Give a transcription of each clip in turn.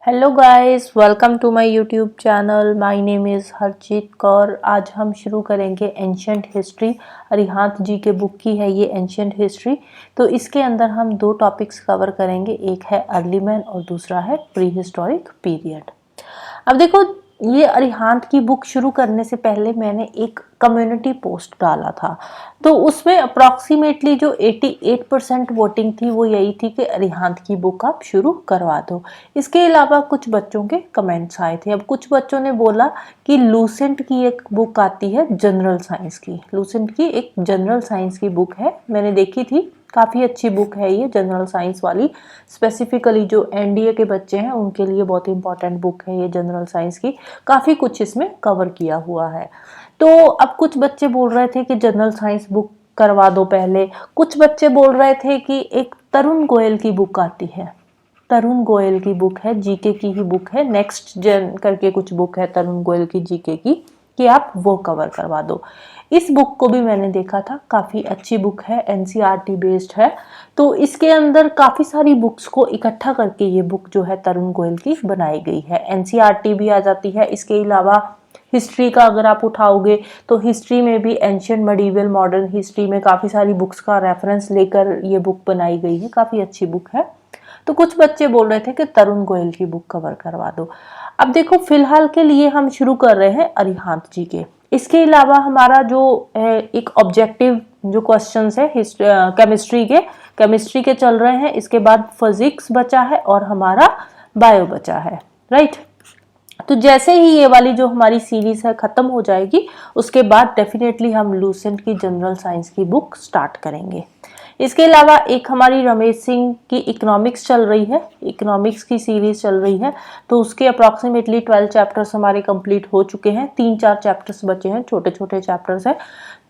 Hello guys, welcome to my YouTube channel. My name is Harjeet Kaur. आज हम शुरू करेंगे एंशियंट हिस्ट्री। अरिहंत जी के बुक की है ये एंशियंट हिस्ट्री। तो इसके अंदर हम दो टॉपिक्स कवर करेंगे, एक है अर्ली मैन और दूसरा है प्री हिस्टोरिक पीरियड। अब देखो, ये अरिहंत की बुक शुरू करने से पहले मैंने एक कम्युनिटी पोस्ट डाला था, तो उसमें अप्रॉक्सीमेटली जो 88% वोटिंग थी वो यही थी कि अरिहंत की बुक आप शुरू करवा दो। इसके अलावा कुछ बच्चों के कमेंट्स आए थे। अब कुछ बच्चों ने बोला कि लूसेंट की एक बुक आती है जनरल साइंस की, लूसेंट की एक जनरल साइंस की बुक है, मैंने देखी थी, काफ़ी अच्छी बुक है ये जनरल साइंस वाली। स्पेसिफिकली जो एनडीए के बच्चे हैं उनके लिए बहुत इंपॉर्टेंट बुक है ये जनरल साइंस की, काफ़ी कुछ इसमें कवर किया हुआ है। तो अब कुछ बच्चे बोल रहे थे कि जनरल साइंस बुक करवा दो पहले, कुछ बच्चे बोल रहे थे कि एक तरुण गोयल की बुक आती है, तरुण गोयल की बुक है, जीके की ही बुक है, नेक्स्ट जेन करके कुछ बुक है तरुण गोयल की जीके की, कि आप वो कवर करवा दो। इस बुक को भी मैंने देखा था, काफ़ी अच्छी बुक है, एनसीईआरटी बेस्ड है। तो इसके अंदर काफ़ी सारी बुक्स को इकट्ठा करके ये बुक जो है तरुण गोयल की बनाई गई है। एनसीईआरटी भी आ जाती है। इसके अलावा हिस्ट्री का अगर आप उठाओगे तो हिस्ट्री में भी एंशियंट मेडिवल मॉडर्न हिस्ट्री में काफ़ी सारी बुक्स का रेफरेंस लेकर ये बुक बनाई गई है, काफ़ी अच्छी बुक है। तो कुछ बच्चे बोल रहे थे कि तरुण गोयल की बुक कवर करवा दो। अब देखो, फिलहाल के लिए हम शुरू कर रहे हैं अरिहंत जी के। इसके अलावा हमारा जो एक ऑब्जेक्टिव जो क्वेश्चंस है केमिस्ट्री के चल रहे हैं। इसके बाद फिजिक्स बचा है और हमारा बायो बचा है, राइट। तो जैसे ही ये वाली जो हमारी सीरीज है खत्म हो जाएगी, उसके बाद डेफिनेटली हम लूसेंट की जनरल साइंस की बुक स्टार्ट करेंगे। इसके अलावा एक हमारी रमेश सिंह की इकोनॉमिक्स चल रही है, इकोनॉमिक्स की सीरीज चल रही है, तो उसके अप्रॉक्सीमेटली 12 चैप्टर्स हमारे कंप्लीट हो चुके हैं, 3-4 चैप्टर्स बचे हैं, छोटे छोटे चैप्टर्स हैं।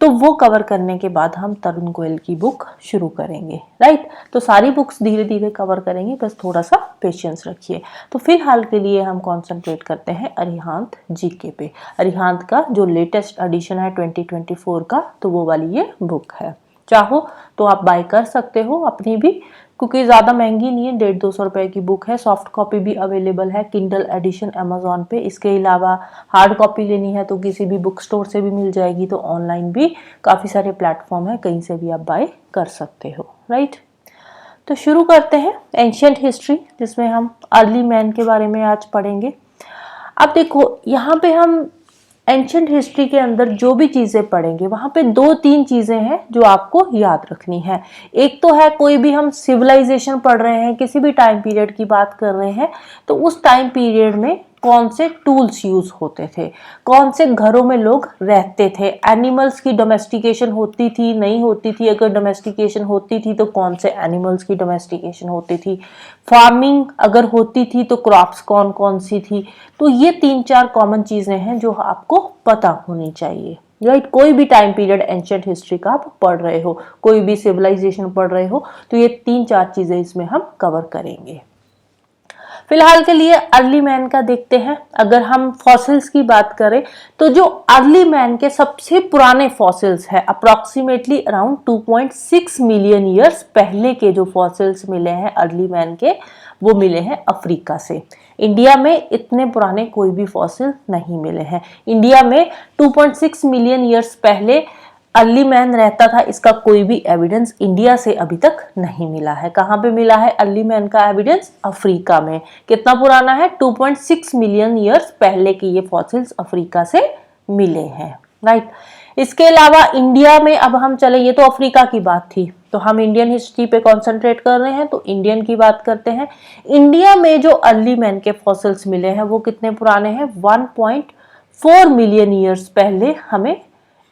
तो वो कवर करने के बाद हम तरुण गोयल की बुक शुरू करेंगे, राइट। तो सारी बुक्स धीरे धीरे कवर करेंगे, बस थोड़ा सा पेशेंस रखिए। तो फिलहाल के लिए हम कॉन्सेंट्रेट करते हैं अरिहंत जीके पे। अरिहंत का जो लेटेस्ट एडिशन है 2024 का, तो वो वाली ये बुक है। चाहो तो आप बाय कर सकते हो अपनी भी, क्योंकि ज़्यादा महंगी नहीं है, 150-200 रुपए की बुक है। सॉफ्ट कॉपी भी अवेलेबल है, किंडल एडिशन अमेजोन पे। इसके अलावा हार्ड कॉपी लेनी है तो किसी भी बुक स्टोर से भी मिल जाएगी, तो ऑनलाइन भी काफ़ी सारे प्लेटफॉर्म है, कहीं से भी आप बाय कर सकते हो, राइट। तो शुरू करते हैं एंशियंट हिस्ट्री, जिसमें हम अर्ली मैन के बारे में आज पढ़ेंगे। अब देखो, यहाँ पे हम एंशियंट हिस्ट्री के अंदर जो भी चीज़ें पढ़ेंगे वहाँ पे 2-3 चीज़ें हैं जो आपको याद रखनी है। एक तो है, कोई भी हम सिविलाइजेशन पढ़ रहे हैं, किसी भी टाइम पीरियड की बात कर रहे हैं, तो उस टाइम पीरियड में कौन से टूल्स यूज होते थे, कौन से घरों में लोग रहते थे, एनिमल्स की डोमेस्टिकेशन होती थी नहीं होती थी, अगर डोमेस्टिकेशन होती थी तो कौन से एनिमल्स की डोमेस्टिकेशन होती थी, फार्मिंग अगर होती थी तो क्रॉप्स कौन कौन सी थी। तो ये 3-4 कॉमन चीजें हैं जो आपको पता होनी चाहिए, राइट। कोई भी टाइम पीरियड एंशियंट हिस्ट्री का आप पढ़ रहे हो, कोई भी सिविलाइजेशन पढ़ रहे हो, तो ये 3-4 चीजें इसमें हम कवर करेंगे। फिलहाल के लिए अर्ली मैन का देखते हैं। अगर हम फॉसिल्स की बात करें तो जो अर्ली मैन के सबसे पुराने फॉसिल्स है, अप्रॉक्सीमेटली अराउंड 2.6 मिलियन ईयर्स पहले के जो फॉसिल्स मिले हैं अर्ली मैन के, वो मिले हैं अफ्रीका से। इंडिया में इतने पुराने कोई भी फॉसिल नहीं मिले हैं। इंडिया में 2.6 मिलियन ईयर्स पहले अर्ली मैन रहता था, इसका कोई भी एविडेंस इंडिया से अभी तक नहीं मिला है। कहाँ पे मिला है अर्ली मैन का एविडेंस? अफ्रीका में। कितना पुराना है? 2.6 मिलियन ईयर्स पहले के ये फॉसिल्स अफ्रीका से मिले हैं, राइट। इसके अलावा इंडिया में अब हम चले, ये तो अफ्रीका की बात थी, तो हम इंडियन हिस्ट्री पे कॉन्सेंट्रेट कर रहे हैं, तो इंडियन की बात करते हैं। इंडिया में जो अर्ली मैन के फॉसिल्स मिले हैं वो कितने पुराने हैं? 1.4 मिलियन ईयर्स पहले हमें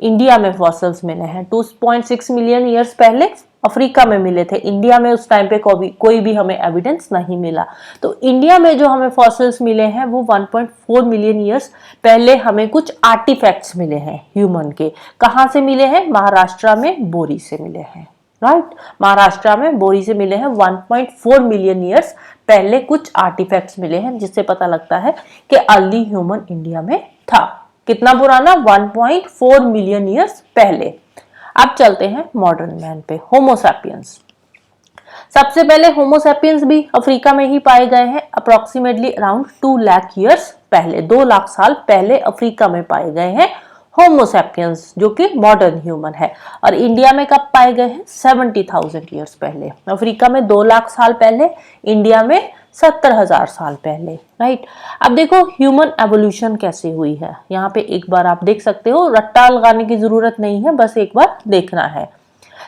इंडिया में फॉसिल्स मिले हैं। 2.6 मिलियन ईयर्स पहले अफ्रीका में मिले थे, इंडिया में उस टाइम पे कोई भी हमें एविडेंस नहीं मिला। तो इंडिया में जो हमें फॉसिल्स मिले हैं वो 1.4 मिलियन ईयर्स पहले हमें कुछ आर्टिफैक्ट्स मिले हैं ह्यूमन के। कहाँ से मिले हैं? महाराष्ट्र में बोरी से मिले हैं, राइट। महाराष्ट्र में बोरी से मिले हैं। 1.4 मिलियन ईयर्स पहले कुछ आर्टिफैक्ट्स मिले हैं, जिससे पता लगता है कि अर्ली ह्यूमन इंडिया में था। कितना पुराना? 1.4 मिलियन ईयर्स पहले। अब चलते हैं मॉडर्न मैन पे, होमो सैपियंस। सबसे पहले होमोसेपियंस भी अफ्रीका में ही पाए गए हैं, अप्रोक्सीमेटली अराउंड 2 लाख ईयर्स पहले, 2 लाख साल पहले अफ्रीका में पाए गए हैं होमोसेपियंस, जो कि मॉडर्न ह्यूमन है। और इंडिया में कब पाए गए हैं? 70,000 ईयर्स पहले। अफ्रीका में 2 लाख साल पहले, इंडिया में 70,000 साल पहले, राइट। अब देखो ह्यूमन एवोल्यूशन कैसे हुई है, यहाँ पे एक बार आप देख सकते हो, रट्टा लगाने की जरूरत नहीं है, बस एक बार देखना है।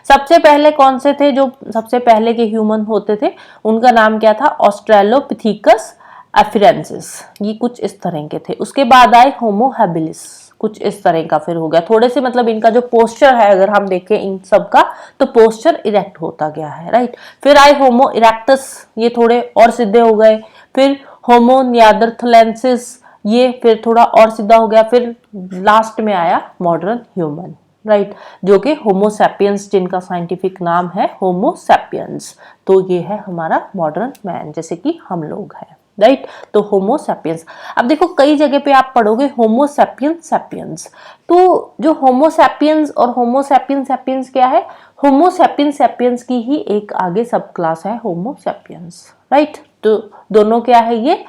सबसे पहले कौन से थे जो सबसे पहले के ह्यूमन होते थे? उनका नाम क्या था? ऑस्ट्रेलोपिथेकस एफिरेंसिस, ये कुछ इस तरह के थे। उसके बाद आए होमो हैबिलिस, कुछ इस तरह का फिर हो गया। थोड़े से मतलब इनका जो पोस्चर है अगर हम देखें इन सब का, तो पोस्चर इरेक्ट होता गया है, राइट। फिर आए होमो इरेक्टस, ये थोड़े और सीधे हो गए। फिर होमो नियादरथलेंसिस, ये फिर थोड़ा और सीधा हो गया। फिर लास्ट में आया मॉडर्न ह्यूमन, राइट, जो कि होमोसेपियंस, जिनका साइंटिफिक नाम है होमोसेपियंस। तो ये है हमारा मॉडर्न मैन, जैसे कि हम लोग हैं, राइट। तो होमोसेपियंस। अब देखो कई जगह पे आप पढ़ोगे होमोसेपियंस सेपियंस, तो जो होमोसेपियंस और होमोसेपियंस सेपियंस क्या है? होमोसेपियंस सेपियंस की ही एक आगे सब क्लास है होमोसेपियंस, राइट। तो दोनों क्या है? ये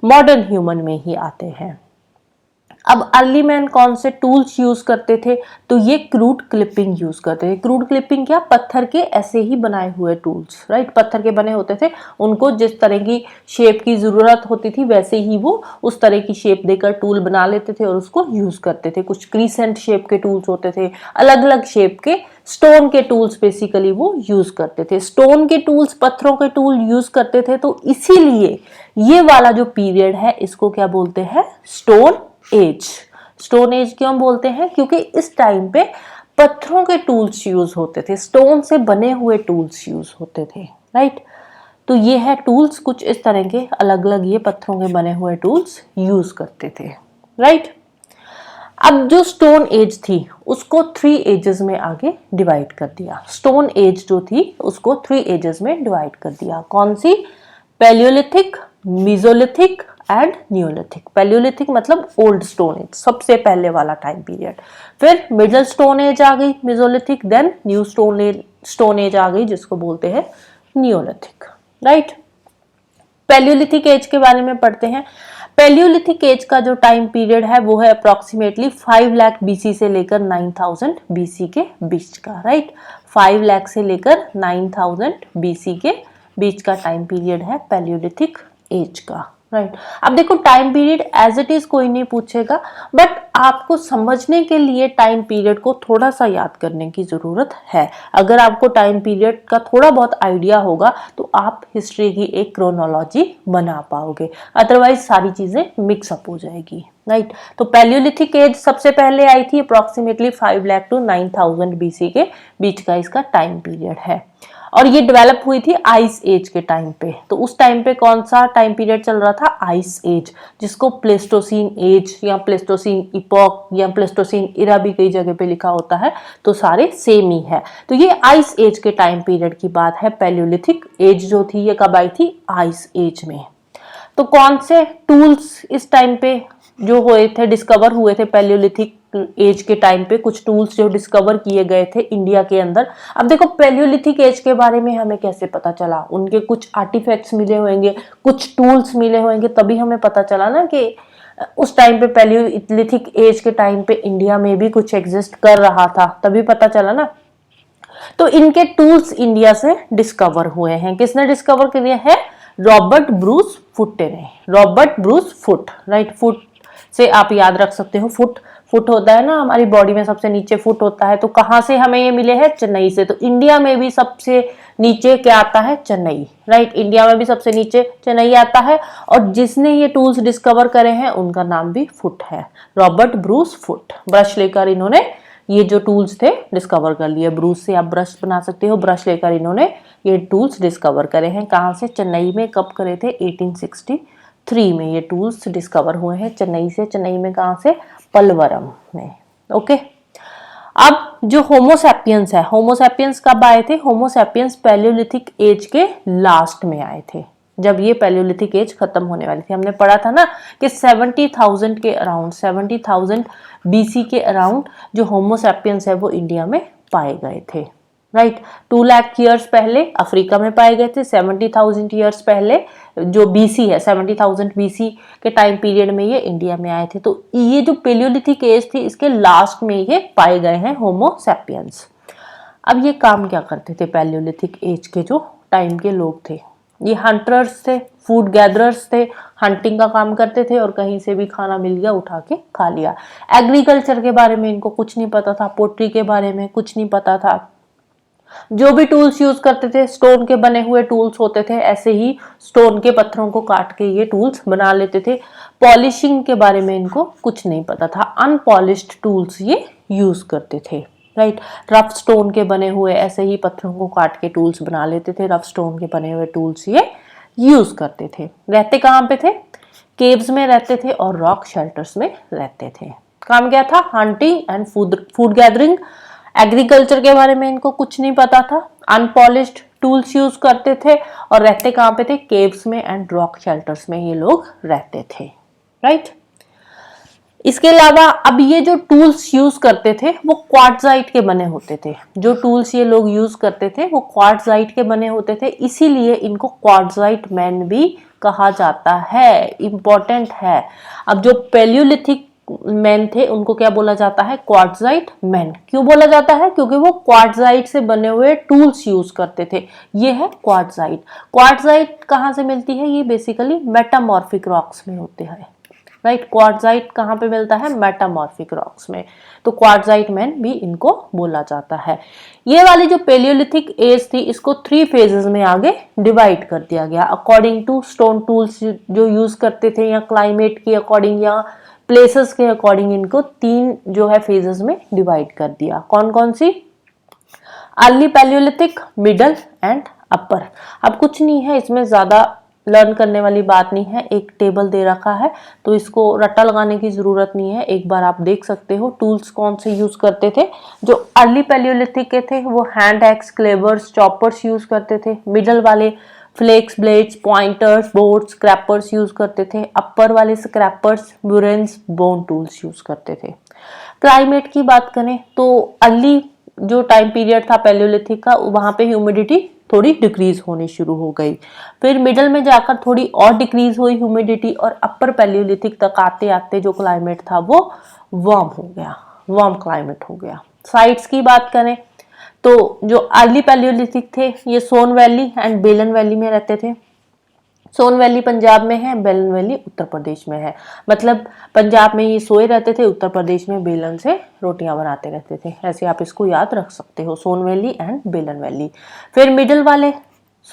मॉडर्न ह्यूमन में ही आते हैं। अब अर्ली मैन कौन से टूल्स यूज करते थे? तो ये क्रूड क्लिपिंग यूज करते थे। क्रूड क्लिपिंग क्या? पत्थर के ऐसे ही बनाए हुए टूल्स, राइट, पत्थर के बने होते थे। उनको जिस तरह की शेप की जरूरत होती थी वैसे ही वो उस तरह की शेप देकर टूल बना लेते थे और उसको यूज करते थे। कुछ क्रीसेंट शेप के टूल्स होते थे, अलग अलग शेप के स्टोन के टूल्स बेसिकली वो यूज करते थे। स्टोन के टूल्स, पत्थरों के टूल यूज करते थे, तो इसीलिए ये वाला जो पीरियड है इसको क्या बोलते हैं? Stone age. स्टोन एज क्यों बोलते हैं? क्योंकि इस टाइम पे पत्थरों के टूल्स यूज होते थे, स्टोन से बने हुए टूल्स यूज होते थे, राइट। तो ये है टूल्स, कुछ इस तरह के अलग अलग ये पत्थरों के बने हुए टूल्स यूज करते थे, राइट। अब जो स्टोन एज थी उसको 3 एजेस में आगे डिवाइड कर दिया। स्टोन एज जो थी उसको 3 एजेस में डिवाइड कर दिया। कौन सी? Palaeolithic, mesolithic and neolithic. Palaeolithic मतलब ओल्ड स्टोन एज, सबसे पहले वाला टाइम पीरियड। फिर मिडिल स्टोन एज आ गई mesolithic, then new stone age आ गई जिसको बोलते हैं नियोलिथिक, राइट। पैलियोलिथिक एज के बारे में पढ़ते हैं। पैलियोलिथिक एज का जो टाइम पीरियड है वो है अप्रोक्सीमेटली 5 लाख बीसी से लेकर 9000 बीसी के बीच का, राइट। 5 लाख से लेकर 9000 बीसी के बीच का टाइम पीरियड है पैलियोलिथिक एज का, राइट। अब देखो time period as it is कोई नहीं पूछेगा, बट आपको समझने के लिए टाइम पीरियड को थोड़ा सा याद करने की जरूरत है। अगर आपको टाइम पीरियड का थोड़ा बहुत आइडिया होगा तो आप हिस्ट्री की एक क्रोनोलॉजी बना पाओगे, अदरवाइज सारी चीजें मिक्सअप हो जाएगी, राइट। तो पैलियोलिथिक एज सबसे पहले आई थी, अप्रोक्सीमेटली 5 लाख टू 9000 बीसी के बीच का इसका टाइम पीरियड है। और ये डेवलप हुई थी आइस एज के टाइम पे। तो उस टाइम पे कौन सा टाइम पीरियड चल रहा था? आइस एज, जिसको प्लेस्टोसीन एज या प्लेस्टोसीन इपॉक या प्लेस्टोसीन इरा भी कई जगह पे लिखा होता है, तो सारे सेम ही है। तो ये आइस एज के टाइम पीरियड की बात है। पैलियोलिथिक एज जो थी ये कब आई थी? आइस एज में। तो कौन से टूल्स इस टाइम पे जो हुए थे, डिस्कवर हुए थे पैलियोलिथिक एज के टाइम पे? कुछ टूल्स जो डिस्कवर किए गए थे इंडिया के अंदर। अब देखो पैलियोलिथिक एज के बारे में हमें कैसे पता चला? उनके कुछ आर्टिफैक्ट्स मिले होंगे, कुछ टूल्स मिले होंगे, तभी हमें पता चला ना कि उस टाइम पे पैलियोलिथिक एज के टाइम पे इंडिया में भी कुछ एग्जिस्ट कर रहा था, तभी पता चला ना। तो इनके टूल्स इंडिया से डिस्कवर हुए हैं। किसने डिस्कवर किए हैं? रॉबर्ट ब्रूस फुटे ने। Robert Bruce foot, right. Foot से आप याद रख सकते हो, फुट फुट होता है ना हमारी बॉडी में, सबसे नीचे फुट होता है। तो कहां से हमें ये मिले हैं? चेन्नई से। तो इंडिया में भी सबसे नीचे क्या आता है? चेन्नई, राइट। इंडिया में भी सबसे नीचे चेन्नई आता है। और जिसने ये टूल्स डिस्कवर करे हैं उनका नाम भी फुट है, रॉबर्ट ब्रूस फुट। ब्रश लेकर इन्होंने ये जो टूल्स थे डिस्कवर कर लिए। ब्रूस से आप ब्रश बना सकते हो, ब्रश लेकर इन्होंने ये टूल्स डिस्कवर करे हैं। कहाँ से? चेन्नई में। कब करे थे? 1863 में ये टूल्स डिस्कवर हुए हैं चेन्नई से। चेन्नई में कहाँ से? पलवरम में, ओके। अब जो होमोसेपियंस है, होमोसेपियंस कब आए थे? होमोसेपियंस पैलियोलिथिक एज के लास्ट में आए थे, जब ये पैलियोलिथिक एज खत्म होने वाली थी। हमने पढ़ा था ना कि 70,000 के अराउंड, 70,000 बीसी के अराउंड जो होमोसेपियंस है वो इंडिया में पाए गए थे, राइट। 2 लाख ईयर्स पहले अफ्रीका में पाए गए थे। 70,000 ईयर्स पहले जो बीसी है, 70,000 बीसी के टाइम पीरियड में ये इंडिया में आए थे। तो ये जो पेलियोलिथिक एज थी, इसके लास्ट में ये पाए गए हैं होमो सैपियंस। अब ये काम क्या करते थे पैलियोलिथिक एज के जो टाइम के लोग थे? ये हंटर्स थे, फूड गैदरर्स थे, हंटिंग का काम करते थे और कहीं से भी खाना मिल गया उठा के खा लिया। एग्रीकल्चर के बारे में इनको कुछ नहीं पता था, पोट्री के बारे में कुछ नहीं पता था। जो भी टूल्स यूज करते थे स्टोन के बने हुए टूल्स होते थे, ऐसे ही स्टोन के पत्थरों को काट के ये टूल्स बना लेते थे। पॉलिशिंग के बारे में इनको कुछ नहीं पता था, अनपॉलिश्ड टूल्स ये यूज करते थे। राइट। रफ स्टोन के बने हुए ऐसे ही पत्थरों को काट के टूल्स बना लेते थे, रफ स्टोन के बने हुए टूल्स ये यूज करते थे। रहते कहाँ पे थे? केव्स में रहते थे और रॉक शेल्टर्स में रहते थे। काम क्या था? Hunting and food gathering. Agriculture के बारे में इनको कुछ नहीं पता था, अनपॉलिश्ड टूल्स यूज करते थे और रहते कहाँ पे थे? केव्स में एंड रॉक शेल्टर्स में ये लोग रहते थे। राइट। इसके अलावा अब ये जो टूल्स यूज करते थे वो क्वार्ट्जाइट के बने होते थे। जो टूल्स ये लोग यूज करते थे वो क्वार्ट्जाइट के बने होते थे, इसीलिए इनको क्वार्ट्जाइट मैन भी कहा जाता है। इंपॉर्टेंट है। अब जो पेलियोलिथिक मैन थे उनको क्या बोला जाता है? Quartzite man. क्यों बोला जाता है? क्योंकि वो क्वार्ट्जाइट से बने हुए टूल्स यूज करते थे। ये है क्वार्ट्जाइट। क्वार्ट्जाइट कहाँ से मिलती है? ये बेसिकली मेटामॉर्फिक रॉक्स में होते हैं। राइट। क्वार्ट्जाइट कहाँ पे मिलता है? मेटामॉर्फिक रॉक्स में। तो क्वार्ट्जाइट मैन भी इनको बोला जाता है। ये वाली जो पेलियोलिथिक एज थी इसको 3 फेजेस में आगे डिवाइड कर दिया गया अकॉर्डिंग टू स्टोन टूल्स जो यूज करते थे, या क्लाइमेट के अकॉर्डिंग या प्लेसेस के अकॉर्डिंग इनको 3 जो है फेजेस में डिवाइड कर दिया। कौन कौन सी? Early palaeolithic, middle and upper. अब कुछ नहीं है इसमें, ज्यादा लर्न करने वाली बात नहीं है। एक टेबल दे रखा है तो इसको रट्टा लगाने की जरूरत नहीं है, एक बार आप देख सकते हो टूल्स कौन से यूज करते थे। जो अर्ली पैलियोलिथिक के थे वो hand axe, cleavers, choppers use करते थे। मिडल वाले flakes, blades, pointers, boards, scrapers use करते थे। अपर वाले scrapers, burins, bone tools use करते थे। क्लाइमेट की बात करें तो अर्ली जो टाइम पीरियड था पैलियोलिथिक का, वहां पे ह्यूमिडिटी थोड़ी डिक्रीज होनी शुरू हो गई। फिर मिडल में जाकर थोड़ी और डिक्रीज हुई ह्यूमिडिटी, और अपर पैलियोलिथिक तक आते आते जो क्लाइमेट था वो वार्म हो गया, वार्म क्लाइमेट हो गया। साइट्स की बात करें तो जो अर्ली पैलियोलिथिक थे ये सोन वैली एंड बेलन वैली में रहते थे। सोन वैली पंजाब में है, बेलन वैली उत्तर प्रदेश में है। मतलब पंजाब में ये सोए रहते थे, उत्तर प्रदेश में बेलन से रोटियां बनाते रहते थे। ऐसे आप इसको याद रख सकते हो, सोन वैली एंड बेलन वैली। फिर मिडिल वाले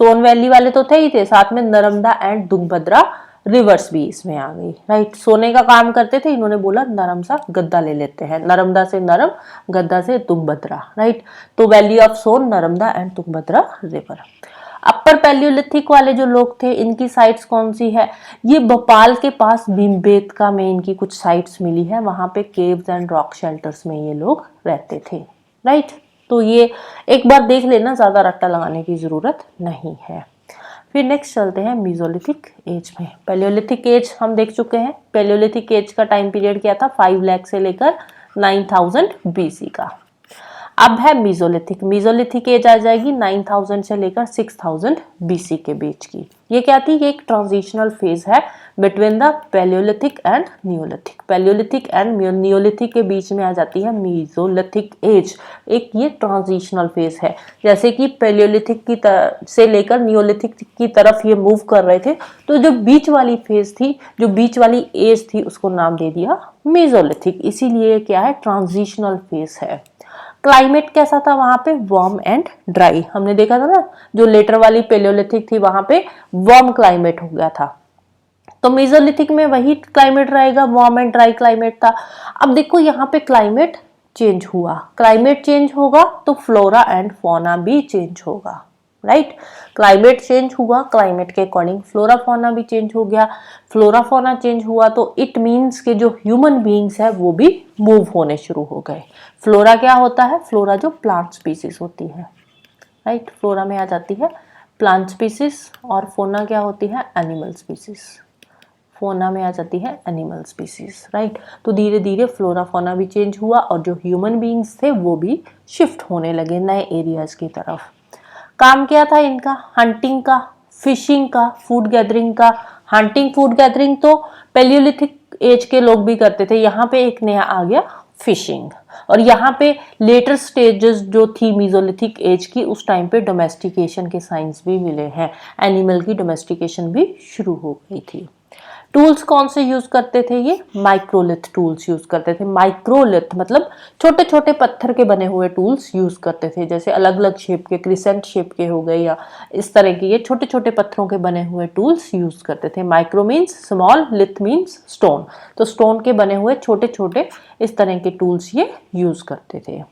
सोन वैली वाले तो थे ही थे, साथ में नर्मदा एंड तुंगभद्रा रिवर्स भी इसमें आ गई। राइट। सोने का काम करते थे, इन्होंने बोला नरम सा गद्दा ले लेते हैं, नर्मदा से नरम, गद्दा से तुंगभद्रा। राइट। तो valley of Son, Narmada and Tungabhadra river. Upper paleolithic वाले जो लोग थे इनकी साइट्स कौन सी है? ये भोपाल के पास भीमबेटका में इनकी कुछ साइट्स मिली है, वहां पे केव्स एंड रॉक शेल्टर्स में ये लोग रहते थे। राइट। तो ये एक बार देख लेना, ज्यादा रट्टा लगाने की जरूरत नहीं है। फिर नेक्स्ट चलते हैं मीजोलिथिक एज में। पैलियोलिथिक एज हम देख चुके हैं। पैलियोलिथिक एज का टाइम पीरियड क्या था? 5 लाख से लेकर 9000 बीसी का। अब है मीजोलिथिक। मीजोलिथिक एज आ जाएगी 9000 से लेकर 6000 बीसी के बीच की। ये क्या थी? ये एक ट्रांजिशनल फेज है between the Palaeolithic and neolithic. Palaeolithic and Neolithic के बीच में आ जाती है मीजोलिथिक एज। एक ये ट्रांजिशनल फेज है, जैसे कि पैलियोलिथिक की से लेकर नियोलिथिक की तरफ ये मूव कर रहे थे, तो जो बीच वाली फेज थी, जो बीच वाली एज थी, उसको नाम दे दिया मीजोलिथिक। इसीलिए क्या है? ट्रांजिशनल फेज है। क्लाइमेट कैसा था वहां पे? Warm and dry. हमने देखा था ना, जो लेटर वाली पेलियोलिथिक थी वहां पे वार्म क्लाइमेट हो गया था, तो मेसोलिथिक में वही क्लाइमेट रहेगा, वार्म एंड ड्राई क्लाइमेट था। अब देखो यहाँ पे क्लाइमेट चेंज हुआ, क्लाइमेट चेंज होगा तो फ्लोरा एंड फौना भी चेंज होगा। राइट। क्लाइमेट चेंज हुआ, क्लाइमेट के अकॉर्डिंग फ्लोरा फौना भी चेंज हो गया। फ्लोरा फौना चेंज हुआ तो इट मीन्स के जो ह्यूमन बीइंग्स है वो भी मूव होने शुरू हो गए। फ्लोरा क्या होता है? फ्लोरा जो प्लांट स्पीसीज होती है। राइट। फ्लोरा में आ जाती है प्लांट स्पीसीज, और फोना क्या होती है? Animal species. फोना में आ जाती है एनिमल स्पीसीज, राइट। तो धीरे धीरे फ्लोरा फोना भी चेंज हुआ और जो ह्यूमन बीइंग्स थे वो भी शिफ्ट होने लगे नए एरियाज की तरफ। काम क्या था इनका? हंटिंग का, फिशिंग का, फूड गैदरिंग का। हंटिंग फूड गैदरिंग तो पैलियोलिथिक एज के लोग भी करते थे, यहाँ पे एक नया आ गया फिशिंग। और यहाँ पे लेटर स्टेजेस जो थी मीजोलिथिक एज की, उस टाइम पे डोमेस्टिकेशन के साइंस भी मिले हैं, एनिमल की डोमेस्टिकेशन भी शुरू हो गई थी। टूल्स कौन से यूज करते थे? ये माइक्रोलिथ टूल्स यूज करते थे। माइक्रोलिथ मतलब छोटे छोटे पत्थर के बने हुए टूल्स यूज करते थे, जैसे अलग अलग शेप के, क्रिसेंट शेप के हो गए या इस तरह के, ये छोटे छोटे पत्थरों के बने हुए टूल्स यूज करते थे। Micro means small, लिथ means stone, तो स्टोन के बने हुए छोटे छोटे इस तरह के टूल्स ये यूज करते थे।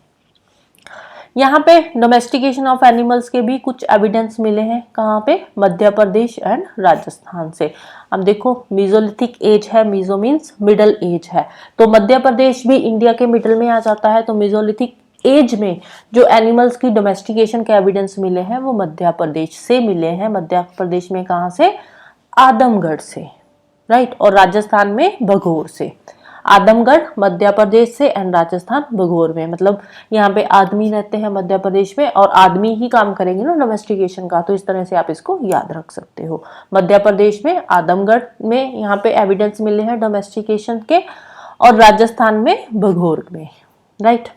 यहाँ पे डोमेस्टिकेशन ऑफ एनिमल्स के भी कुछ एविडेंस मिले हैं। कहाँ पे? मध्य प्रदेश एंड राजस्थान से। अब देखो मीजोलिथिक एज है, मीजो मीन्स मिडल एज है, तो मध्य प्रदेश भी इंडिया के मिडल में आ जाता है। तो मीजोलिथिक एज में जो एनिमल्स की डोमेस्टिकेशन के एविडेंस मिले हैं वो मध्य प्रदेश से मिले हैं। मध्य प्रदेश में कहाँ से? आदमगढ़ से, राइट। और राजस्थान में भगोर से। आदमगढ़ मध्य प्रदेश से एंड राजस्थान भगोर में, मतलब यहाँ पे आदमी रहते हैं मध्य प्रदेश में और आदमी ही काम करेंगे ना डोमेस्टिकेशन का, तो इस तरह से आप इसको याद रख सकते हो। मध्य प्रदेश में आदमगढ़ में यहाँ पे एविडेंस मिले हैं डोमेस्टिकेशन के, और राजस्थान में भगोर में, राइट।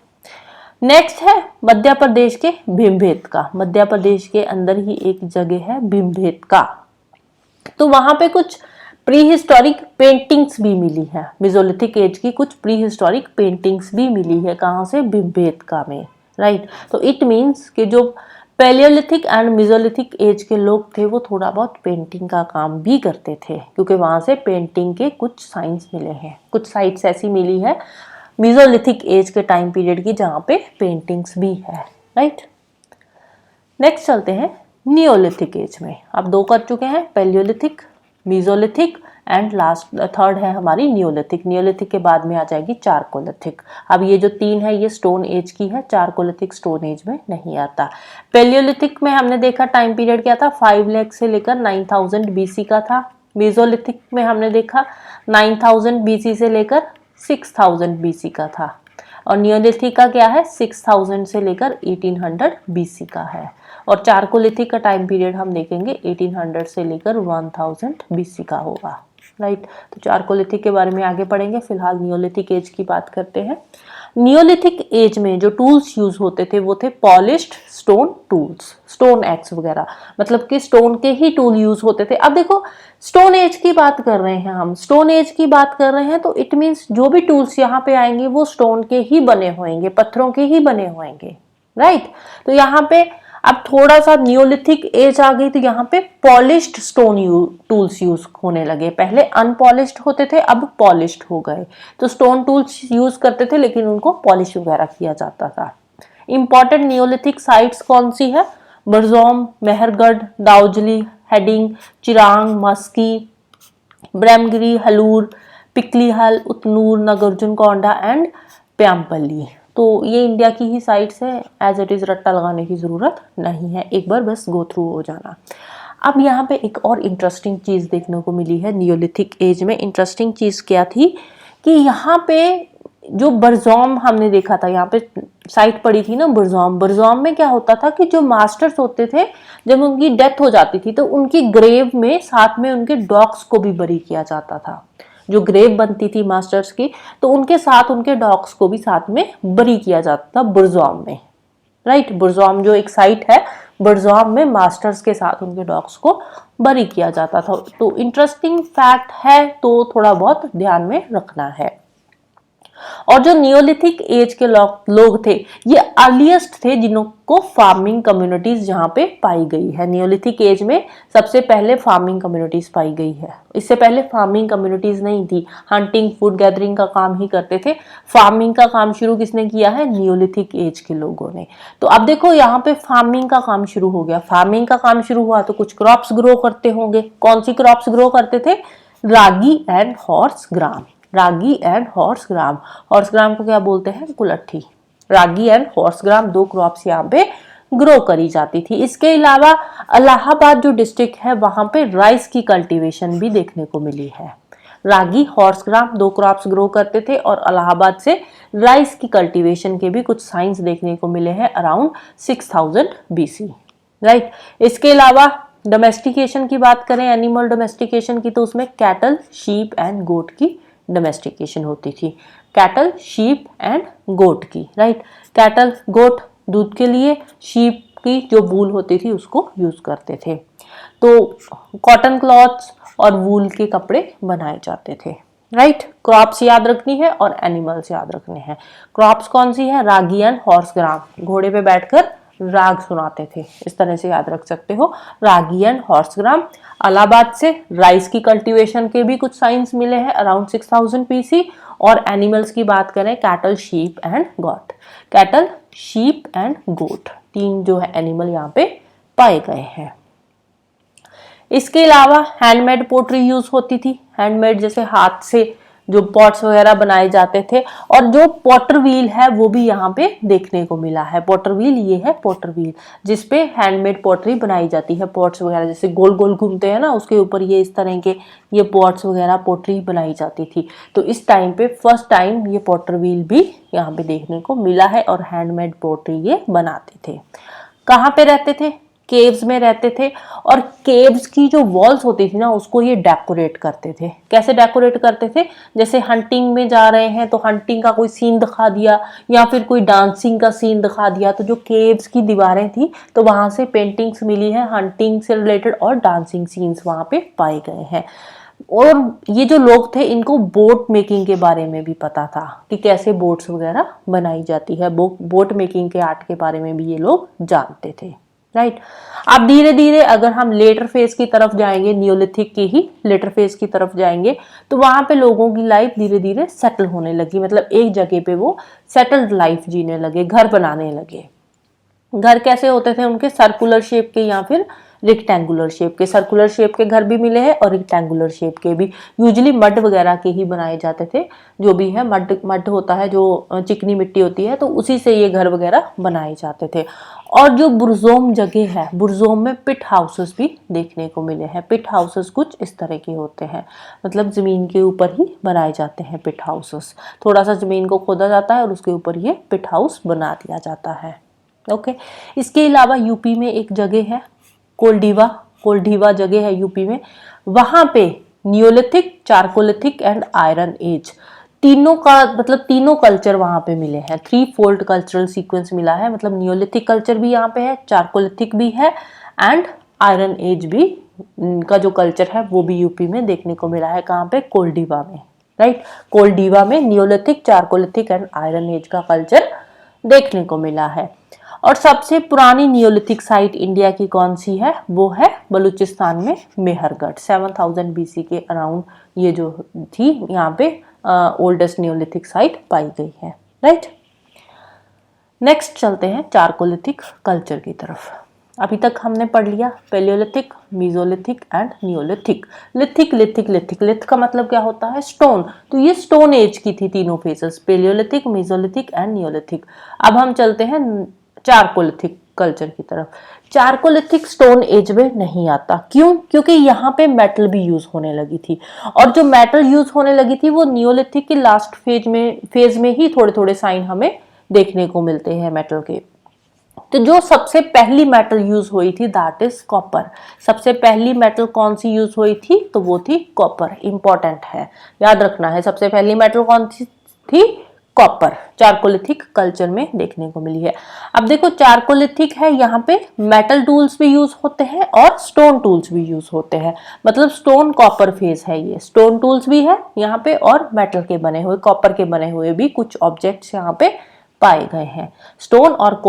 नेक्स्ट है मध्य प्रदेश के भीमबेटका। मध्य प्रदेश के अंदर ही एक जगह है भीमबेटका, तो वहां पे कुछ प्री हिस्टोरिक पेंटिंग्स भी मिली है। मेसोलिथिक एज की कुछ प्री हिस्टोरिक पेंटिंग्स भी मिली है। कहाँ से? भीमबेटका में, राइट। तो इट मीन्स कि जो पैलियोलिथिक एंड मेसोलिथिक एज के लोग थे वो थोड़ा बहुत पेंटिंग का काम भी करते थे, क्योंकि वहां से पेंटिंग के कुछ साइंस मिले हैं। कुछ साइट्स ऐसी मिली है मेसोलिथिक एज के टाइम पीरियड की जहाँ पे पेंटिंग्स भी है, राइट। नेक्स्ट चलते हैं नियोलिथिक एज में। अब दो कर चुके हैं, Palaeolithic, Mesolithic and last third है हमारी नियोलिथिक। नियोलिथिक के बाद में आ जाएगी चारकोलिथिक। अब ये जो तीन है ये स्टोन एज की है, चारकोलिथिक स्टोन एज में नहीं आता। पैलियोलिथिक में हमने देखा टाइम पीरियड क्या था, 5 लाख से लेकर 9000 बीसी का था। मेसोलिथिक में हमने देखा 9000 बीसी से लेकर 6000 बीसी का था। और नियोलिथिक का क्या है, 6000 से लेकर 1800 बीसी का है। और चारकोलिथिक का टाइम पीरियड हम देखेंगे 1800 से लेकर 1000 बीसी का होगा, राइट। तो चारकोलिथिक के बारे में आगे पढ़ेंगे, फिलहाल नियोलिथिक एज की बात करते हैं। नियोलिथिक एज में जो टूल्स यूज होते थे वो थे polished stone tools, stone x वगैरह, मतलब कि स्टोन के ही टूल यूज होते थे। अब देखो स्टोन एज की बात कर रहे हैं हम, स्टोन एज की बात कर रहे हैं, तो इट मीन्स जो भी टूल्स यहाँ पे आएंगे वो स्टोन के ही बने होंगे, पत्थरों के ही बने होंगे, राइट। तो यहाँ पे अब थोड़ा सा नियोलिथिक एज आ गई तो यहाँ पे पॉलिश्ड स्टोन टूल्स यूज होने लगे। पहले अनपॉलिश्ड होते थे, अब पॉलिश्ड हो गए। तो स्टोन टूल्स यूज करते थे लेकिन उनको पॉलिश वगैरह किया जाता था। इंपॉर्टेंट नियोलिथिक साइट्स कौन सी है? Burzahom, Mehrgarh, Daojali, Hading, Chirand, Maski, Brahmagiri, Hallur, Piklihal, Utnur, Nagarjunakonda and Paiyampalli. तो ये इंडिया की ही साइट्स है, एज इट इज रट्टा लगाने की जरूरत नहीं है, एक बार बस गो थ्रू हो जाना। अब यहाँ पे एक और इंटरेस्टिंग चीज देखने को मिली है नियोलिथिक एज में। इंटरेस्टिंग चीज क्या थी कि यहाँ पे जो बरजोम हमने देखा था, यहाँ पे साइट पड़ी थी ना बरजोम। बरजोम में क्या होता था कि जो मास्टर्स होते थे जब उनकी डेथ हो जाती थी तो उनकी ग्रेव में साथ में उनके डॉग्स को भी बरी किया जाता था। जो ग्रेव बनती थी मास्टर्स की तो उनके साथ उनके डॉग्स को भी साथ में बरी किया जाता था बुरजोम में, राइट। बुरजोम जो एक साइट है, बुरजोम में मास्टर्स के साथ उनके डॉग्स को बरी किया जाता था। तो इंटरेस्टिंग फैक्ट है, तो थोड़ा बहुत ध्यान में रखना है। और जो नियोलिथिक एज के लोग थे ये अर्लीस्ट थे जिनको फार्मिंग कम्युनिटीज जहां पे पाई गई है। नियोलिथिक एज में सबसे पहले फार्मिंग कम्युनिटीज पाई गई है, इससे पहले फार्मिंग कम्युनिटीज नहीं थी। हंटिंग फूड गैदरिंग का काम ही करते थे। फार्मिंग का काम शुरू किसने किया है? नियोलिथिक एज के लोगों ने। तो अब देखो यहाँ पे फार्मिंग का काम शुरू हो गया। फार्मिंग का काम शुरू हुआ तो कुछ क्रॉप्स ग्रो करते होंगे। कौन सी क्रॉप्स ग्रो करते थे? Ragi and horse gram. Ragi and horse gram, horse gram को क्या बोलते हैं? कुलट्ठी। रागी एंड हॉर्स ग्राम दो क्रॉप्स यहाँ पे ग्रो करी जाती थी। इसके अलावा इलाहाबाद जो डिस्ट्रिक्ट है वहां पे राइस की कल्टीवेशन भी देखने को मिली है। रागी, हॉर्स ग्राम, 2 क्रॉप्स ग्रो करते थे और इलाहाबाद से राइस की कल्टीवेशन के भी कुछ साइंस देखने को मिले हैं अराउंड 6000 BC, राइट। इसके अलावा डोमेस्टिकेशन की बात करें, एनिमल डोमेस्टिकेशन की, तो उसमें कैटल, शीप एंड गोट की डोमेस्टिकेशन होती थी। कैटल, शीप एंड गोट की, राइट। कैटल, गोट दूध के लिए, शीप की जो वूल होती थी उसको यूज करते थे। तो कॉटन क्लॉथ्स और वूल के कपड़े बनाए जाते थे, राइट। क्रॉप्स याद रखनी है और एनिमल्स याद रखने हैं। क्रॉप्स कौन सी है? रागी एंड हॉर्स ग्राम, घोड़े पे बैठकर राग सुनाते थे, इस तरह से याद रख सकते हो, रागी एंड हॉर्स ग्राम। इलाहाबाद से राइस की कल्टीवेशन के भी कुछ साइंस मिले हैं अराउंड 6000 BC। और एनिमल्स की बात करें, cattle, sheep and goat. Cattle, sheep and goat, 3 जो है एनिमल यहाँ पे पाए गए हैं। इसके अलावा हैंडमेड पोट्री यूज होती थी। हैंडमेड जैसे हाथ से जो पॉट्स वगैरह बनाए जाते थे। और जो पॉटर व्हील है वो भी यहाँ पे देखने को मिला है। पॉटर व्हील, ये है पॉटर व्हील जिसपे हैंडमेड पॉटरी बनाई जाती है। पॉट्स वगैरह जैसे गोल गोल घूमते हैं ना, उसके ऊपर ये इस तरह के ये पॉट्स वगैरह पॉटरी बनाई जाती थी। तो इस टाइम पे फर्स्ट टाइम ये पॉटर व्हील भी यहाँ पे देखने को मिला है और हैंडमेड पॉटरी ये बनाते थे। कहाँ पे रहते थे? केव्स में रहते थे। और केव्स की जो वॉल्स होती थी ना, उसको ये डेकोरेट करते थे। कैसे डेकोरेट करते थे? जैसे हंटिंग में जा रहे हैं तो हंटिंग का कोई सीन दिखा दिया, या फिर कोई डांसिंग का सीन दिखा दिया। तो जो केव्स की दीवारें थी तो वहां से पेंटिंग्स मिली है हंटिंग से रिलेटेड और डांसिंग सीन्स वहां पे पाए गए हैं। और ये जो लोग थे इनको बोट मेकिंग के बारे में भी पता था कि कैसे बोट्स वगैरह बनाई जाती है। बोट मेकिंग के आर्ट के बारे में भी ये लोग जानते थे, राइट। अब धीरे धीरे अगर हम लेटर फेज की तरफ जाएंगे, नियोलिथिक की ही लेटर फेज की तरफ जाएंगे, तो वहां पे लोगों की लाइफ धीरे धीरे सेटल होने लगी। मतलब एक जगह पे वो सेटल्ड लाइफ जीने लगे, घर बनाने लगे। घर कैसे होते थे उनके? सर्कुलर शेप के या फिर रेक्टेंगुलर शेप के। सर्कुलर शेप के घर भी मिले हैं और रेक्टेंगुलर शेप के भी। यूजुअली मड वगैरह के ही बनाए जाते थे। जो भी है मड होता है, जो चिकनी मिट्टी होती है, तो उसी से ये घर वगैरह बनाए जाते थे। और जो बुरजोम जगह है, बुरजोम में पिट हाउसेस भी देखने को मिले हैं। पिट हाउसेस कुछ इस तरह के होते हैं, मतलब जमीन के ऊपर ही बनाए जाते हैं पिट हाउसेस। थोड़ा सा जमीन को खोदा जाता है और उसके ऊपर ये पिट हाउस बना दिया जाता है, ओके। इसके अलावा यूपी में एक जगह है कोल्डीवा। कोल्डीवा जगह है यूपी में। वहां पे neolithic, chalcolithic and iron age तीनों का मतलब तीनों कल्चर वहां पे मिले हैं। 3 फोल्ड कल्चरल सीक्वेंस मिला है। मतलब नियोलिथिक कल्चर भी यहाँ पे है, चारकोलिथिक भी है एंड आयरन एज भी का जो कल्चर है वो भी यूपी में देखने को मिला है। कहाँ पे? कोल्डीवा में, राइट। कोल्डीवा में neolithic, chalcolithic and iron age का कल्चर देखने को मिला है। और सबसे पुरानी नियोलिथिक साइट इंडिया की कौन सी है? वो है बलूचिस्तान में मेहरगढ़। 7000 BC के अराउंड ये जो थी यहाँ पे ओल्डेस्ट नियोलिथिक साइट पाई गई है, राइट। नेक्स्ट चलते हैं चारकोलिथिक कल्चर की तरफ। अभी तक हमने पढ़ लिया palaeolithic, mesolithic and neolithic. Lithic, lithic, lithic, lith का मतलब क्या होता है? स्टोन। तो ये स्टोन एज की थी तीनों phases, paleolithic, mesolithic and neolithic. अब हम चलते हैं चारकोलिथिक कल्चर की तरफ। चारकोलिथिक स्टोन एज में नहीं आता। क्यों? क्योंकि यहाँ पे मेटल भी यूज होने लगी थी। और जो मेटल यूज होने लगी थी वो नियोलिथिक के लास्ट फेज में ही थोड़े थोड़े साइन हमें देखने को मिलते हैं मेटल के। तो जो सबसे पहली मेटल यूज हुई थी दैट इज कॉपर। सबसे पहली मेटल कौन सी यूज हुई थी? तो वो थी कॉपर। इंपॉर्टेंट है, याद रखना है। सबसे पहली मेटल कौन सी थी? कॉपर। चारकोलिथिक कल्चर में देखने को मिली है। अब देखो चारकोलिथिक है, यहाँ पे मेटल टूल्स भी यूज होते हैं और स्टोन टूल्स भी यूज होते हैं। मतलब स्टोन कॉपर फेज है ये। स्टोन टूल्स भी है यहाँ पे और मेटल के बने हुए, कॉपर के बने हुए भी कुछ ऑब्जेक्ट्स यहाँ पे पाए गए हैं। स्टोन और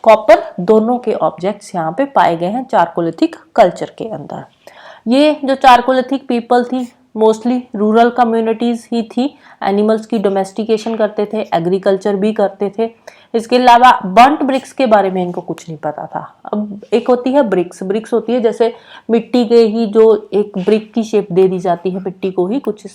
कॉपर दोनों के ऑब्जेक्ट्स यहाँ पे पाए गए हैं चारकोलिथिक कल्चर के अंदर। ये जो चारकोलिथिक पीपल थी मोस्टली रूरल कम्युनिटीज ही थी। एनिमल्स की डोमेस्टिकेशन करते थे, एग्रीकल्चर भी करते थे। इसके अलावा बर्न्ट ब्रिक्स के बारे में इनको कुछ नहीं पता था। अब एक होती है ब्रिक्स। ब्रिक्स होती है जैसे मिट्टी के ही जो एक ब्रिक की शेप दे दी जाती है मिट्टी को ही, कुछ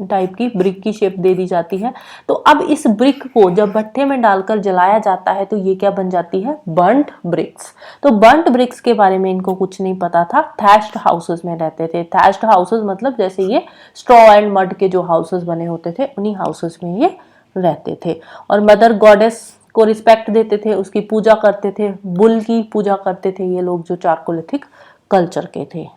टाइप की ब्रिक की शेप दे दी जाती है। तो अब इस ब्रिक को जब भट्ठे में डालकर जलाया जाता है तो ये क्या बन जाती है, बर्न्ट ब्रिक्स। तो बर्न्ट ब्रिक्स के बारे में इनको कुछ नहीं पता था। थैश्ड हाउसेस में रहते थे। थैश्ड हाउसेस मतलब जैसे ये स्ट्रॉ एंड मड के जो हाउसेस बने होते थे उन्हीं हाउसेस में ये रहते थे। और मदर गॉडेस को रिस्पेक्ट देते थे, उसकी पूजा करते थे, बुल की पूजा करते थे ये लोग जो चारकोलिथिक कल्चर के थे।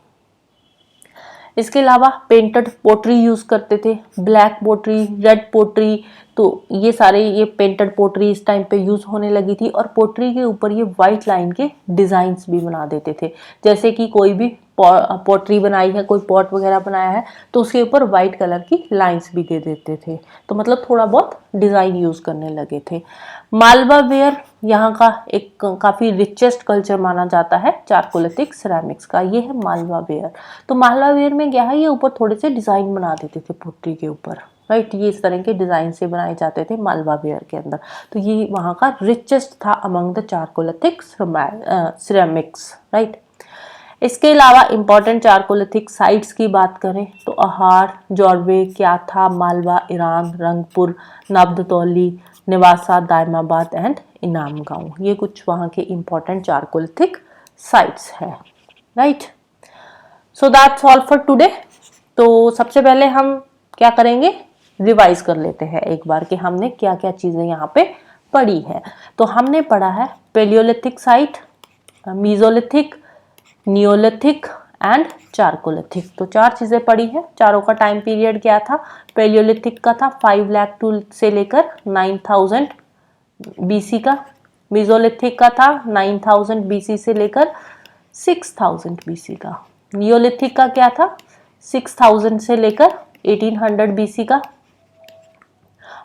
इसके अलावा पेंटेड पोट्री यूज करते थे, ब्लैक पोट्री, रेड पोट्री। तो ये सारे ये पेंटेड पोट्री इस टाइम पे यूज होने लगी थी। और पोट्री के ऊपर ये व्हाइट लाइन के डिजाइन्स भी बना देते थे। जैसे कि कोई भी पोट्री बनाई है, कोई पॉट वगैरह बनाया है तो उसके ऊपर व्हाइट कलर की लाइंस भी दे देते थे। तो मतलब थोड़ा बहुत डिजाइन यूज करने लगे थे। मालवा वेयर यहाँ का एक काफी रिचेस्ट कल्चर माना जाता है चारकोलिथिक सिरेमिक्स का। ये है मालवा वेयर। तो मालवा वेयर में क्या है, ये ऊपर थोड़े से डिजाइन बना देते थे पोट्री के ऊपर, राइट। ये इस तरह के डिजाइन से बनाए जाते थे मालवा वेयर के अंदर। तो ये वहाँ का रिचेस्ट था among the chalcolithic ceramics, right. इसके अलावा इंपॉर्टेंट चारकोलिथिक साइट्स की बात करें तो अहार, जॉर्वे, क्याथा, मालवा, ईरान, रंगपुर, नब्दतौली, निवासा, दायमाबाद एंड इनाम गांव, ये कुछ वहाँ के इंपॉर्टेंट चारकोलिथिक साइट्स है, right. So that's all for today. तो सबसे पहले हम क्या करेंगे, रिवाइज कर लेते हैं एक बार कि हमने क्या क्या चीजें यहाँ पे पढ़ी है। तो हमने पढ़ा है paleolithic site, mesolithic, neolithic and chalcolithic. तो 4 चीजें पढ़ी है। चारों का टाइम पीरियड क्या था, पेलियोलिथिक का था 5 लाख से लेकर 9000 बीसी का, मीजोलिथिक का था 9000 बीसी से लेकर 6000 बीसी का, नियोलिथिक का क्या था 6000 से लेकर 1800 बीसी का,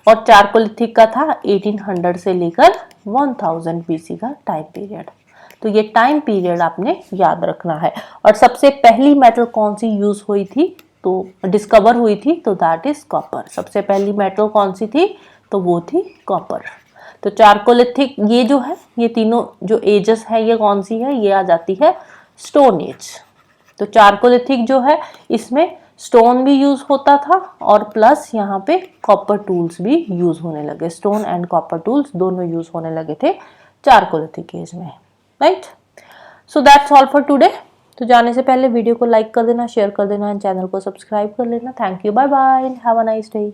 और चारकोलिथिक का था 1800 से लेकर 1000 बीसी का टाइम पीरियड। तो ये टाइम पीरियड आपने याद रखना है। और सबसे पहली मेटल कौन सी यूज हुई थी, तो डिस्कवर हुई थी, तो दैट इज कॉपर। सबसे पहली मेटल कौन सी थी, तो वो थी कॉपर। तो चारकोलिथिक ये जो है, ये तीनों जो एजेस है ये कौन सी है, ये आ जाती है स्टोन एज। तो चारकोलिथिक जो है इसमें स्टोन भी यूज होता था और प्लस यहाँ पे कॉपर टूल्स भी यूज होने लगे। स्टोन एंड कॉपर टूल्स दोनों यूज होने लगे थे चारकोलिथिक एज में, right. So that's all for today. तो जाने से पहले वीडियो को लाइक कर देना, शेयर कर देना एंड चैनल को सब्सक्राइब कर लेना। Thank you, bye bye, have a nice day.